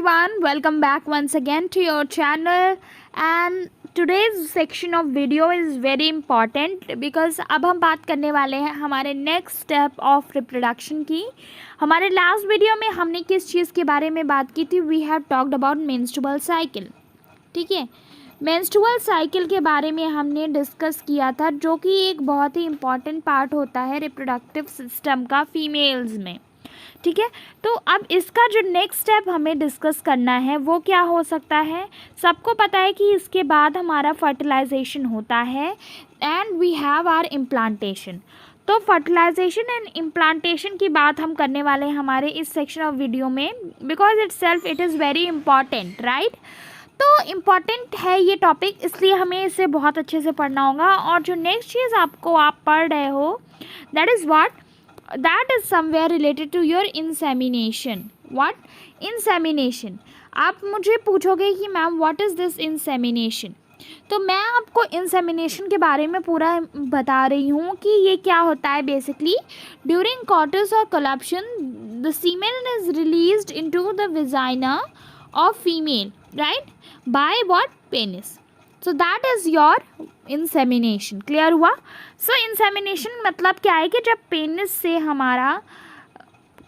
everyone, welcome back once again to your channel and today's section of video is very important because अब हम बात करने वाले हैं हमारे नेक्स्ट स्टेप ऑफ रिप्रोडक्शन की। हमारे लास्ट वीडियो में हमने किस चीज़ के बारे में बात की थी? We have talked about menstrual cycle. ठीक है, मेंस्ट्रुअल साइकिल के बारे में हमने डिस्कस किया था, जो कि एक बहुत ही इम्पॉर्टेंट पार्ट होता है रिप्रोडक्टिव सिस्टम का फीमेल्स में। ठीक है, तो अब इसका जो नेक्स्ट स्टेप हमें डिस्कस करना है वो क्या हो सकता है? सबको पता है कि इसके बाद हमारा फर्टिलाइजेशन होता है and we have our implantation. तो फर्टिलाइजेशन एंड इम्प्लांटेशन की बात हम करने वाले हैं हमारे इस सेक्शन ऑफ वीडियो में, because it is very important, right? तो इम्पॉर्टेंट है ये टॉपिक, इसलिए हमें इसे बहुत अच्छे से पढ़ना होगा। और जो नेक्स्ट चीज़ आप पढ़ रहे हो that is what? That is somewhere related to your insemination. What? Insemination. आप मुझे पूछोगे कि ma'am what is this insemination, तो मैं आपको इंसेमिनेशन के बारे में पूरा बता रही हूँ कि ये क्या होता है। बेसिकली ड्यूरिंग कॉटस और copulation the semen is released into the vagina of female, right, by what? Penis. So that is your insemination. Clear हुआ? सो इंसेमिनेशन मतलब क्या है कि जब पेनिस से हमारा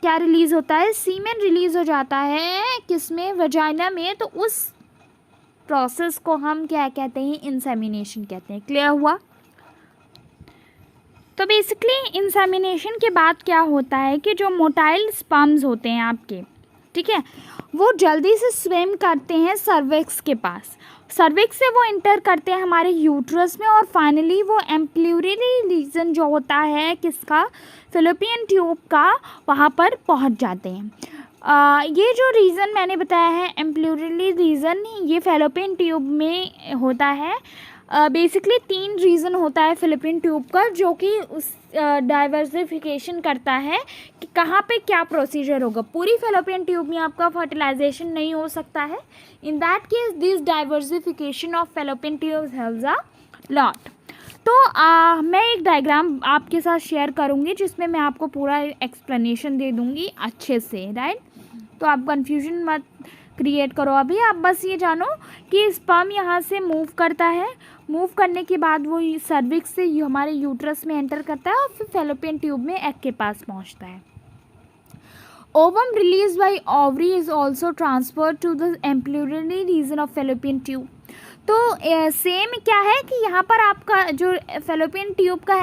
क्या रिलीज़ होता है? सीमेन रिलीज़ हो जाता है किसमें? वजाइना में। तो उस प्रोसेस को हम क्या कहते हैं? इंसेमिनेशन कहते हैं। क्लियर हुआ? तो बेसिकली इंसेमिनेशन के बाद क्या होता है कि जो मोटाइल स्पर्म्स होते हैं आपके, ठीक है, वो जल्दी से स्विम करते हैं सर्विक्स के पास। सर्विक्स से वो इंटर करते हैं हमारे यूट्रस में और फाइनली वो एम्प्लूररी रीजन जो होता है किसका? फैलोपियन ट्यूब का, वहाँ पर पहुँच जाते हैं। ये जो रीज़न मैंने बताया है एम्प्लूररी रीज़न, ये फैलोपियन ट्यूब में होता है। बेसिकली 3 रीज़न होता है फैलोपियन ट्यूब का, जो कि उस डाइवर्सिफिकेशन करता है कि कहाँ पे क्या प्रोसीजर होगा। पूरी फैलोपियन ट्यूब में आपका फर्टिलाइजेशन नहीं हो सकता है। In that case this diversification of fallopian tubes helps a lot. तो मैं एक डायग्राम आपके साथ शेयर करूँगी जिसमें मैं आपको पूरा एक्सप्लेनेशन दे दूँगी अच्छे से, राइट? तो आप कन्फ्यूजन मत क्रिएट करो अभी, आप बस ये जानो कि स्पर्म यहाँ से मूव करता है, मूव करने के बाद वो सर्विक्स से हमारे यूट्रस में एंटर करता है और फिर फैलोपियन ट्यूब में एग के पास पहुँचता है। Ovum release by ovary is also transfer to the ampullary region of fallopian tube. तो सेम क्या है कि यहाँ पर आपका जो फैलोपियन ट्यूब का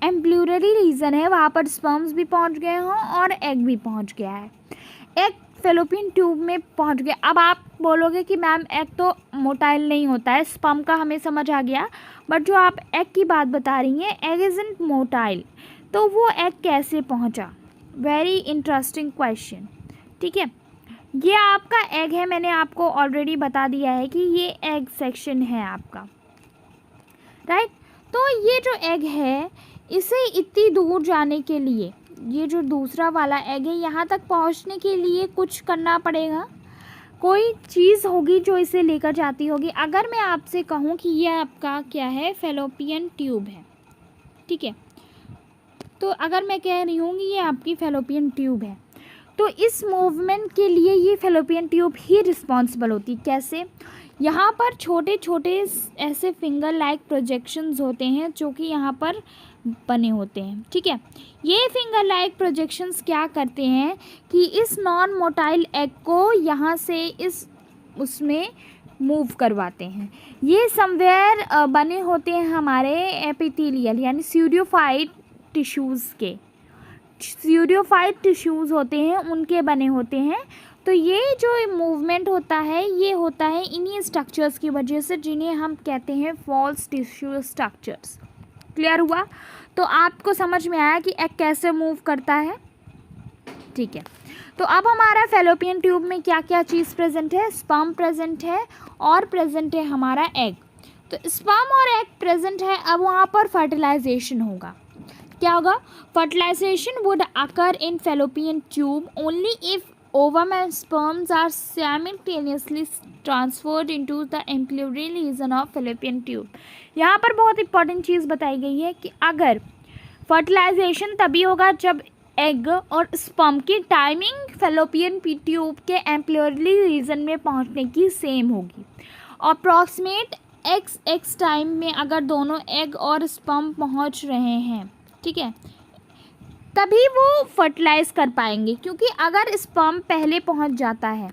एम्प्लूररी रीजन है वहाँ पर स्पर्म्स भी पहुँच गए हों और एग भी पहुँच गया है। एग फैलोपियन ट्यूब में पहुंच गया। अब आप बोलोगे कि मैम एग तो मोटाइल नहीं होता है, स्पर्म का हमें समझ आ गया, बट जो आप एग की बात बता रही हैं, एग इज़न्ट मोटाइल, तो वो एग कैसे पहुंचा? Very interesting question. ठीक है, ये आपका एग है, मैंने आपको ऑलरेडी बता दिया है कि ये एग सेक्शन है आपका, राइट? तो ये जो एग है इसे इतनी दूर जाने के लिए, ये जो दूसरा वाला एग है, यहाँ तक पहुँचने के लिए कुछ करना पड़ेगा, कोई चीज़ होगी जो इसे लेकर जाती होगी। अगर मैं आपसे कहूँ कि ये आपका क्या है? फैलोपियन ट्यूब है, ठीक है, तो अगर मैं कह रही हूँ कि ये आपकी फैलोपियन ट्यूब है, तो इस मूवमेंट के लिए ये फैलोपियन ट्यूब ही रिस्पॉन्सिबल होती। कैसे? यहाँ पर छोटे छोटे ऐसे फिंगर लाइक प्रोजेक्शंस होते हैं जो कि यहाँ पर बने होते हैं, ठीक है। ये फिंगर लाइक प्रोजेक्शंस क्या करते हैं कि इस नॉन मोटाइल एग को यहाँ से इस उसमें मूव करवाते हैं। ये समवेयर बने होते हैं हमारे एपिथेलियल यानी स्यूडोफाइट टिश्यूज़ के, स्यूडोफाइट टिश्यूज़ होते हैं उनके बने होते हैं। तो ये जो मूवमेंट होता है ये होता है इन्हीं स्ट्रक्चर्स की वजह से, जिन्हें हम कहते हैं फॉल्स टिश्यू स्ट्रक्चर्स। क्लियर हुआ? तो आपको समझ में आया कि एग कैसे मूव करता है, ठीक है। तो अब हमारा फैलोपियन ट्यूब में क्या क्या चीज़ प्रेजेंट है? स्पर्म प्रेजेंट है और प्रेजेंट है हमारा एग। तो स्पर्म और एग प्रेजेंट है, अब वहाँ पर फर्टिलाइजेशन होगा। क्या होगा? Fertilization would occur in fallopian tube only if ovum and sperms are simultaneously transferred into the ampullary region of fallopian tube। यहाँ पर बहुत इंपॉर्टेंट चीज़ बताई गई है कि अगर फर्टिलाइजेशन तभी होगा जब एग और स्पर्म की टाइमिंग फैलोपियन ट्यूब के एम्ब्रियोनरी रीजन में पहुंचने की सेम होगी। अप्रॉक्सीमेट एक्स टाइम में अगर दोनों एग और स्पर्म पहुंच रहे हैं, ठीक है, तभी वो फर्टिलाइज कर पाएंगे। क्योंकि अगर स्पर्म पहले पहुंच जाता है,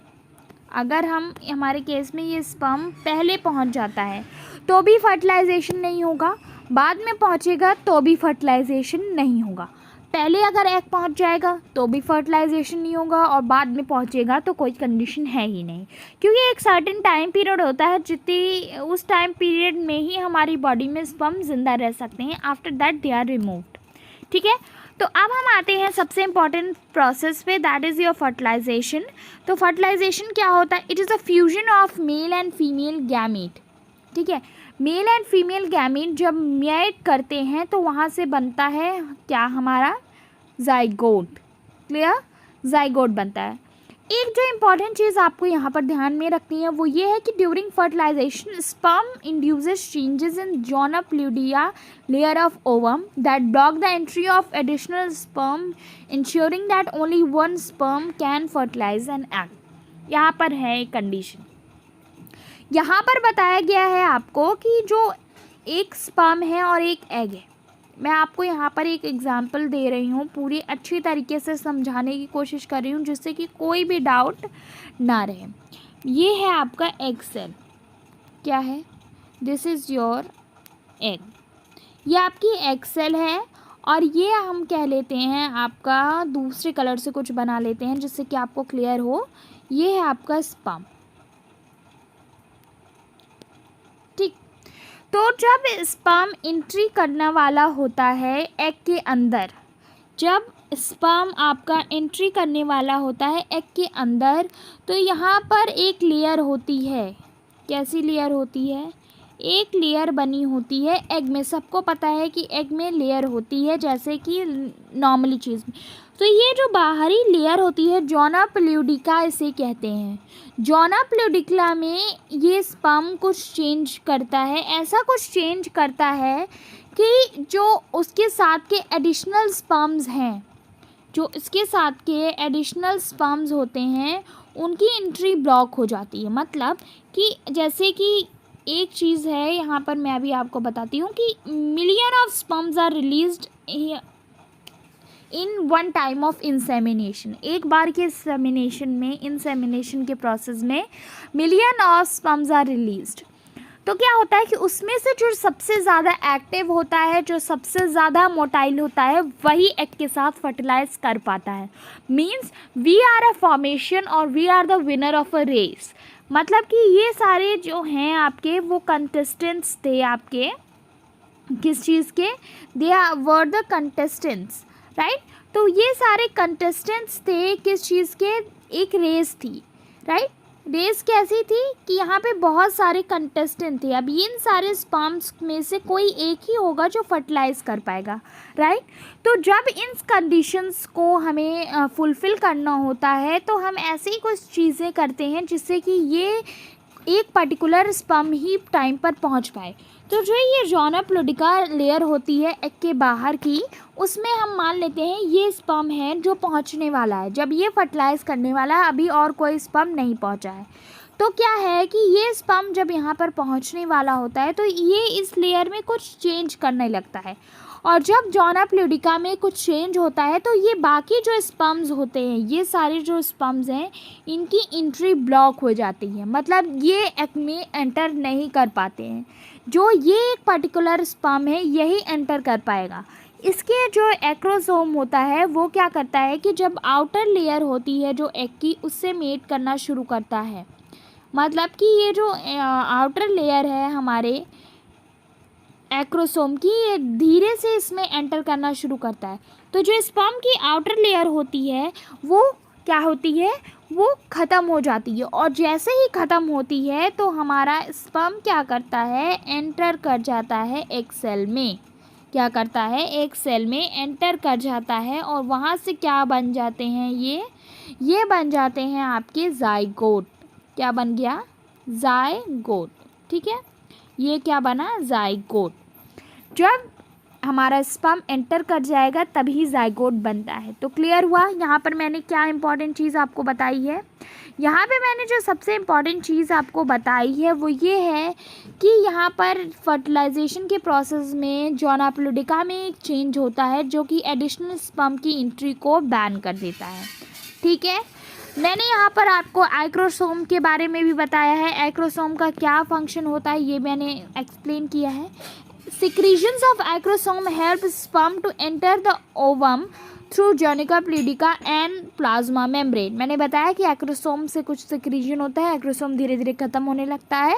अगर हमारे केस में ये स्पर्म पहले पहुंच जाता है तो भी फर्टिलाइजेशन नहीं होगा, बाद में पहुंचेगा तो भी फर्टिलाइजेशन नहीं होगा। पहले अगर एग पहुंच जाएगा तो भी फर्टिलाइजेशन नहीं होगा, और बाद में पहुंचेगा तो कोई कंडीशन है ही नहीं। क्योंकि एक सर्टेन टाइम पीरियड होता है, जितनी उस टाइम पीरियड में ही हमारी बॉडी में स्पर्म जिंदा रह सकते हैं, after that they are removed. ठीक है, तो अब हम आते हैं सबसे इम्पॉर्टेंट प्रोसेस पे, दैट इज़ योर फर्टिलाइजेशन। तो फर्टिलाइजेशन क्या होता है? It is a fusion of male and female gamete. ठीक है, मेल एंड फीमेल गैमीट जब मेट करते हैं तो वहाँ से बनता है क्या? हमारा जाइगोट। क्लियर? जाइगोट बनता है। एक जो इम्पॉर्टेंट चीज़ आपको यहाँ पर ध्यान में रखनी है वो ये है कि during fertilization sperm induces changes in zona pellucida layer of ovum that block the entry of additional sperm, ensuring that only one sperm can fertilize an egg. यहाँ पर है एक कंडीशन, यहाँ पर बताया गया है आपको कि जो एक स्पर्म है और एक एग है। मैं आपको यहाँ पर एक एग्जांपल दे रही हूँ, पूरी अच्छी तरीके से समझाने की कोशिश कर रही हूँ जिससे कि कोई भी डाउट ना रहे। ये है आपका एग सेल। क्या है? This is your egg. ये आपकी एग सेल है, और ये हम कह लेते हैं आपका, दूसरे कलर से कुछ बना लेते हैं जिससे कि आपको क्लियर हो। ये है आपका स्पर्म। ठीक, तो जब स्पर्म एंट्री करने वाला होता है एग के अंदर, जब स्पर्म आपका एंट्री करने वाला होता है एग के अंदर, तो यहाँ पर एक लेयर होती है। कैसी लेयर होती है? एक लेयर बनी होती है एग में। सबको पता है कि एग में लेयर होती है, जैसे कि नॉर्मली चीज़ में। तो ये जो बाहरी लेयर होती है जोना प्लूडिका इसे कहते हैं। जोना प्लूडिका में ये स्पर्म कुछ चेंज करता है, ऐसा कुछ चेंज करता है कि जो उसके साथ के एडिशनल स्पर्म्स हैं, जो इसके साथ के एडिशनल स्पर्म्स होते हैं, उनकी एंट्री ब्लॉक हो जाती है। मतलब कि जैसे कि एक चीज़ है, यहाँ पर मैं अभी आपको बताती हूँ कि million of sperms are released in one time of insemination. एक बार के इंसेमिनेशन के प्रोसेस में million of sperms are released. तो क्या होता है कि उसमें से जो सबसे ज़्यादा एक्टिव होता है, जो सबसे ज़्यादा मोटाइल होता है, वही एग के साथ फर्टिलाइज कर पाता है। Means we are a formation और we are the winner of a race. मतलब कि ये सारे जो हैं आपके, वो कंटेस्टेंट्स थे आपके, किस चीज़ के? They are were the contestants, right. तो ये सारे कंटेस्टेंट्स थे किस चीज़ के? एक रेस थी, राइट। रेस कैसी थी कि यहाँ पे बहुत सारे कंटेस्टेंट थे। अब इन सारे स्पर्म्स में से कोई एक ही होगा जो फर्टिलाइज कर पाएगा, राइट। तो जब इन कंडीशंस को हमें फुलफ़िल करना होता है तो हम ऐसी ही कुछ चीज़ें करते हैं जिससे कि ये एक पर्टिकुलर स्पर्म ही टाइम पर पहुंच पाए। तो जो ये जोना प्लूडिका लेयर होती है एग के बाहर की, उसमें हम मान लेते हैं ये स्पर्म है जो पहुंचने वाला है। जब ये फर्टिलाइज करने वाला है, अभी और कोई स्पर्म नहीं पहुंचा है। तो क्या है कि ये स्पर्म जब यहाँ पर पहुंचने वाला होता है तो ये इस लेयर में कुछ चेंज करने लगता है, और जब जोना प्लूडिका में कुछ चेंज होता है तो ये बाकी जो स्पर्म्स होते हैं, ये सारे जो स्पर्म्स हैं, इनकी एंट्री ब्लॉक हो जाती है। मतलब ये एग में एंटर नहीं कर पाते हैं। जो ये एक पर्टिकुलर स्पर्म है यही एंटर कर पाएगा। इसके जो एक्रोसोम होता है वो क्या करता है कि जब आउटर लेयर होती है जो एग की, उससे मेट करना शुरू करता है। मतलब कि ये जो आउटर लेयर है हमारे एक्रोसोम की, ये धीरे से इसमें एंटर करना शुरू करता है। तो जो स्पर्म की आउटर लेयर होती है वो क्या होती है? वो ख़त्म हो जाती है, और जैसे ही ख़त्म होती है तो हमारा स्पर्म क्या करता है? एंटर कर जाता है एक सेल में। क्या करता है? एक सेल में एंटर कर जाता है, और वहाँ से क्या बन जाते हैं? ये बन जाते हैं आपके जाइगोट। क्या बन गया? जाइगोट। ठीक है, ये क्या बना? जाइगोट। जब हमारा स्पर्म एंटर कर जाएगा तभी जाइगोट बनता है। तो क्लियर हुआ। यहाँ पर मैंने क्या इंपॉर्टेंट चीज़ आपको बताई है, यहाँ पे मैंने जो सबसे इम्पॉर्टेंट चीज़ आपको बताई है वो ये है कि यहाँ पर फर्टिलाइजेशन के प्रोसेस में जोनाप्लोडिका में एक चेंज होता है जो कि एडिशनल स्पर्म की एंट्री को बैन कर देता है। ठीक है, मैंने यहाँ पर आपको आइक्रोसोम के बारे में भी बताया है, आइक्रोसोम का क्या फंक्शन होता है ये मैंने एक्सप्लेन किया है। Secretions of acrosome help sperm to enter the ovum through jonica pludica and plasma membrane। मैंने बताया कि एक्रोसोम से कुछ सिक्रीजन होता है, एक्रोसोम धीरे धीरे खत्म होने लगता है,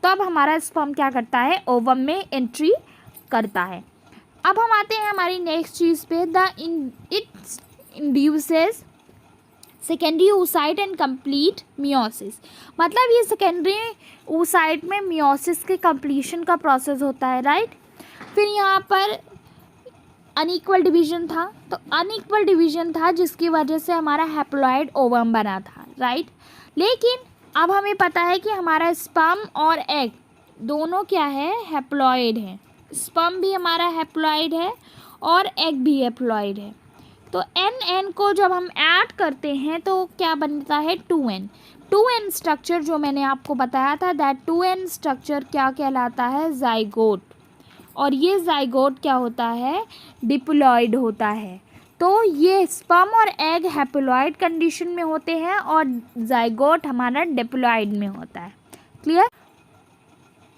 तब हमारा स्पर्म क्या करता है, ओवम में एंट्री करता है। अब हम आते हैं हमारी नेक्स्ट चीज़ पे, it induces secondary oocyte and complete meiosis. मतलब ये सेकेंडरी oocyte में मियोसिस के कंप्लीशन का प्रोसेस होता है, राइट। फिर यहाँ पर अनइक्वल डिवीजन था, तो अनइक्वल डिवीजन था जिसकी वजह से हमारा हैप्लॉइड ओवम बना था, राइट। लेकिन अब हमें पता है कि हमारा स्पर्म और एग दोनों क्या है, हैप्लॉइड है। स्पर्म भी हमारा हैप्लॉइड है और एग भी हैप्लॉइड है। तो एन को जब हम ऐड करते हैं तो क्या बनता है, 2n स्ट्रक्चर जो मैंने आपको बताया था, दैट 2n स्ट्रक्चर क्या कहलाता है, जाइगोट। और ये जाइगोट क्या होता है, डिप्लॉइड होता है। तो ये स्पर्म और एग हैप्लॉइड कंडीशन में होते हैं और जाइगोट हमारा डिप्लॉइड में होता है। क्लियर।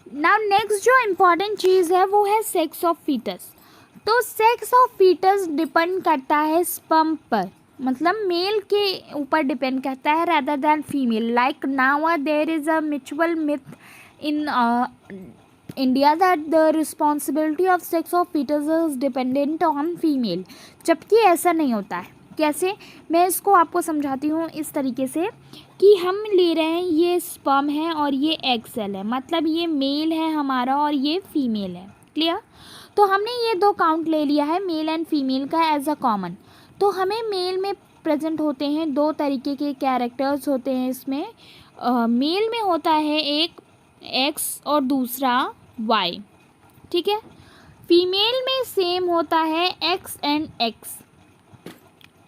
नाउ नेक्स्ट जो इम्पॉर्टेंट चीज़ है वो है सेक्स ऑफ फीटस। तो सेक्स ऑफ फीटस डिपेंड करता है स्पर्म पर, मतलब मेल के ऊपर डिपेंड करता है rather than female. Like now there is a mutual myth in India that the responsibility of sex of foetus is dependent on female, जबकि ऐसा नहीं होता है। कैसे, मैं इसको आपको समझाती हूँ इस तरीके से कि हम ले रहे हैं ये स्पर्म है और ये एग सेल है, मतलब ये मेल है हमारा और ये फीमेल है। क्लियर। तो हमने ये दो काउंट ले लिया है मेल एंड फीमेल का एज अ कॉमन। तो हमें मेल में प्रेजेंट होते हैं दो तरीके के कैरेक्टर्स होते हैं इसमें। मेल में होता है एक एक्स और दूसरा वाई, ठीक है। फीमेल में सेम होता है एक्स एंड एक्स,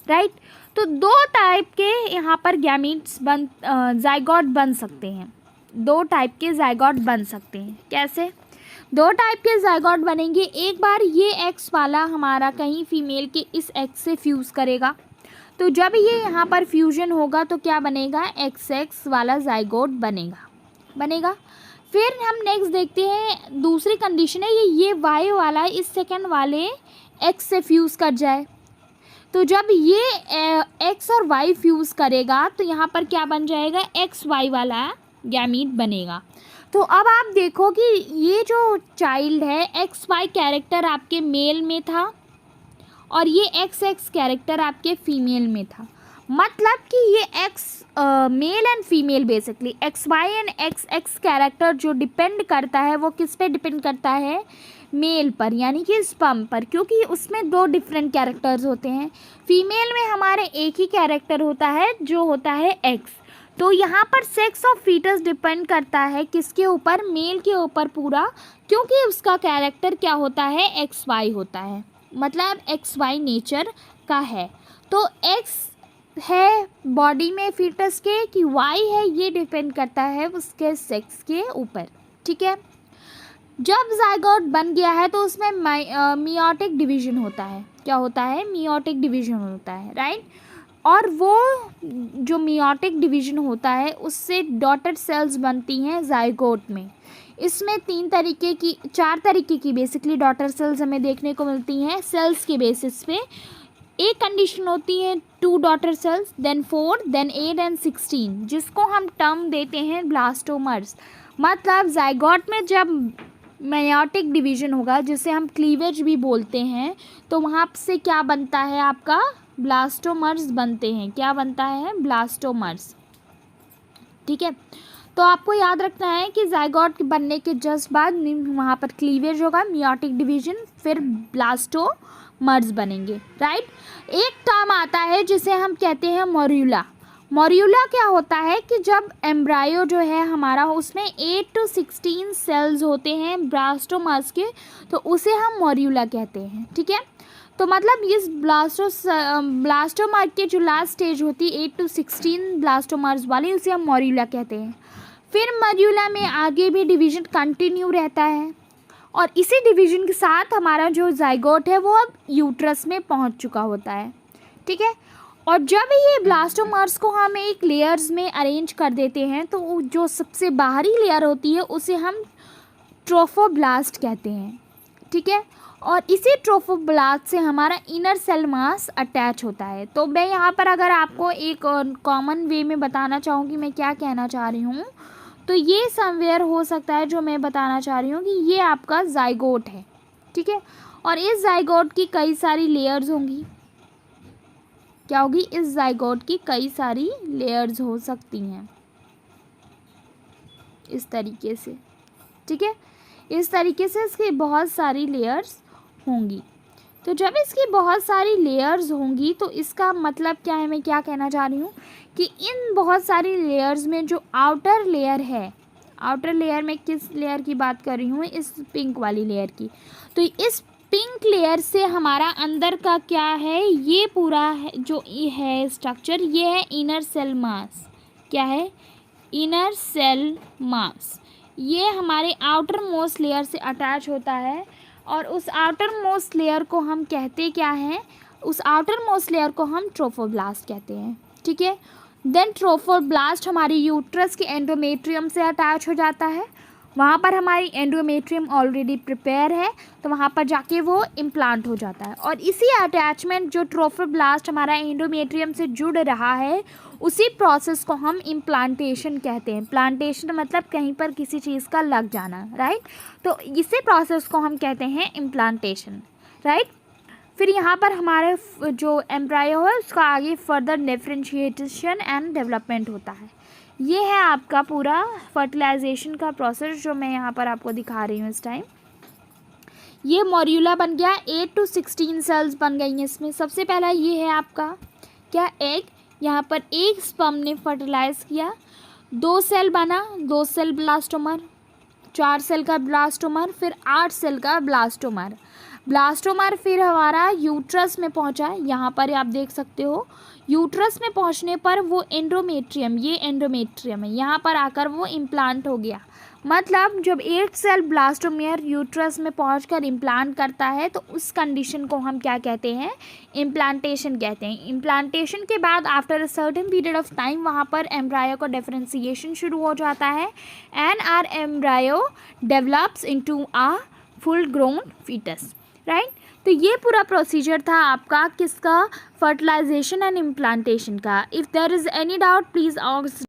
राइट। तो दो टाइप के यहाँ पर गैमीट्स जाइगोट बन सकते हैं, दो टाइप के जाइगोट बन सकते हैं। कैसे, दो टाइप के जाइगोट बनेंगे। एक बार ये एक्स वाला हमारा कहीं फीमेल के इस एक्स से फ्यूज़ करेगा, तो जब ये यहाँ पर फ्यूजन होगा तो क्या बनेगा, एक्स एक्स वाला जाइगोट बनेगा। फिर हम नेक्स्ट देखते हैं, दूसरी कंडीशन है ये वाई वाला इस सेकंड वाले एक्स से फ्यूज़ कर जाए, तो जब ये एक्स और वाई फ्यूज़ करेगा तो यहाँ पर क्या बन जाएगा, एक्स वाई वाला गैमीट बनेगा। तो अब आप देखो कि ये जो चाइल्ड है एक्स वाई कैरेक्टर आपके मेल में था और ये एक्स एक्स कैरेक्टर आपके फीमेल में था। मतलब कि ये X male and female basically X Y and X X character जो डिपेंड करता है वो किस पे डिपेंड करता है, मेल पर, यानी कि स्पर्म पर, क्योंकि उसमें दो डिफरेंट कैरेक्टर्स होते हैं। फीमेल में हमारे एक ही कैरेक्टर होता है जो होता है एक्स। तो यहाँ पर सेक्स ऑफ फीटस डिपेंड करता है किसके ऊपर, मेल के ऊपर पूरा, क्योंकि उसका कैरेक्टर क्या होता है, एक्स वाई होता है, मतलब एक्स वाई नेचर का है। तो एक्स है बॉडी में फीटस के कि वाई है, ये डिपेंड करता है उसके सेक्स के ऊपर, ठीक है। जब जाइगोट बन गया है तो उसमें मियोटिक डिवीजन होता है। क्या होता है, मियोटिक डिवीजन होता है, राइट। और वो जो मियोटिक डिवीजन होता है उससे डॉटर सेल्स बनती हैं जाइगोट में। इसमें चार तरीके की बेसिकली डॉटर सेल्स हमें देखने को मिलती हैं सेल्स के बेसिस पे। एक कंडीशन होती है 2 daughter cells, then 4, then 8 and 16, जिसको हम टर्म देते हैं ब्लास्टोमर्स। मतलब जाइगोट में जब मेयोटिक डिवीजन होगा जिसे हम क्लीवेज भी बोलते हैं, तो वहाँ से क्या बनता है आपका, ब्लास्टोमर्स बनते हैं। क्या बनता है, ब्लास्टोमर्स, ठीक है। तो आपको याद रखना है कि जाइगोट बनने के जस्ट बाद वहाँ पर क्लीवेज होगा, मियोटिक डिवीजन, फिर ब्लास्टोमर्स बनेंगे, राइट। एक टर्म आता है जिसे हम कहते हैं मोर्यूला। मॉर्यूला क्या होता है कि जब एम्ब्रायो जो है हमारा उसमें 8 to 16 सेल्स होते हैं ब्लास्टोमर्स के, तो उसे हम मॉर्यूला कहते हैं। ठीक है, तो मतलब इस ब्लास्टोमर के जो लास्ट स्टेज होती है 8 to 16 ब्लास्टोमर्स वाली, उसे हम मॉर्यूला कहते हैं। फिर मॉर्यूला में आगे भी डिवीजन कंटिन्यू रहता है और इसी डिवीजन के साथ हमारा जो जाइगोट है वो अब यूट्रस में पहुंच चुका होता है। ठीक है, और जब ये ब्लास्टोमर्स को हम एक लेयर्स में अरेंज कर देते हैं तो जो सबसे बाहरी लेयर होती है उसे हम ट्रोफोब्लास्ट कहते हैं। ठीक है, और इसी ट्रोफोब्लास्ट से हमारा इनर सेल मास अटैच होता है। तो मैं यहाँ पर अगर आपको एक कॉमन वे में बताना चाहूँगी मैं क्या कहना चाह रही हूँ, तो ये समवेयर हो सकता है जो मैं बताना चाह रही हूँ कि ये आपका जाइगोट है। ठीक है, और इस जाइगोट की कई सारी लेयर्स होंगी। क्या होगी? इस जाइगोट की कई सारी लेयर्स हो सकती हैं इस तरीके से। ठीक है, इस तरीके से इसकी बहुत सारी लेयर्स होंगी। तो जब इसकी बहुत सारी लेयर्स होंगी तो इसका मतलब क्या है, मैं क्या कहना चाह रही हूँ कि इन बहुत सारी लेयर्स में जो आउटर लेयर है, आउटर लेयर में किस लेयर की बात कर रही हूँ, इस पिंक वाली लेयर की। तो इस पिंक लेयर से हमारा अंदर का क्या है, ये पूरा है जो है स्ट्रक्चर, ये है इनर सेल मास। क्या है? Inner cell mass. ये हमारे आउटर मोस्ट लेयर से अटैच होता है और उस आउटर मोस्ट लेयर को हम कहते क्या हैं, उस आउटर मोस्ट लेयर को हम ट्रोफोब्लास्ट कहते हैं। ठीक है, देन ट्रोफोब्लास्ट हमारी यूट्रस के एंडोमेट्रियम से अटैच हो जाता है। वहाँ पर हमारी एंडोमेट्रियम ऑलरेडी प्रिपेयर है तो वहाँ पर जाके वो इम्प्लांट हो जाता है। और इसी अटैचमेंट जो ट्रोफोब्लास्ट हमारा एंडोमेट्रियम से जुड़ रहा है उसी प्रोसेस को हम इम्प्लांटेशन कहते हैं। प्लांटेशन मतलब कहीं पर किसी चीज़ का लग जाना, राइट। तो इसी प्रोसेस को हम कहते हैं इम्प्लांटेशन, राइट। फिर यहाँ पर हमारे जो एम्ब्रायो है उसका आगे फर्दर डिफरेंशिएशन एंड डेवलपमेंट होता है। ये है आपका पूरा फर्टिलाइजेशन का प्रोसेस जो मैं यहाँ पर आपको दिखा रही हूँ इस टाइम। ये मॉर्यूला बन गया, 8 to 16 सेल्स बन गई हैं इसमें। सबसे पहला ये है आपका क्या, एग। यहाँ पर एक स्पर्म ने फर्टिलाइज किया, 2 सेल बना, 2 सेल ब्लास्टोमर, 4 सेल का ब्लास्टोमर, फिर 8 सेल का ब्लास्टोमर। ब्लास्टोमर फिर हमारा यूट्रस में पहुंचा। यहाँ पर आप देख सकते हो यूट्रस में पहुंचने पर वो एंडोमेट्रियम, ये एंडोमेट्रियम है, यहाँ पर आकर वो इम्प्लांट हो गया। मतलब जब 8 सेल ब्लास्टोमर यूट्रस में पहुंचकर इम्प्लांट करता है तो उस कंडीशन को हम क्या कहते हैं, इम्प्लांटेशन कहते हैं। इम्प्लांटेशन के बाद after a certain period of time वहाँ पर एम्ब्रायो का डिफरेंशिएशन शुरू हो जाता है and our embryo develops into a full grown foetus, right. तो ये पूरा प्रोसीजर था आपका किसका, फर्टिलाइजेशन एंड इम्प्लांटेशन का। If there is any doubt please ask.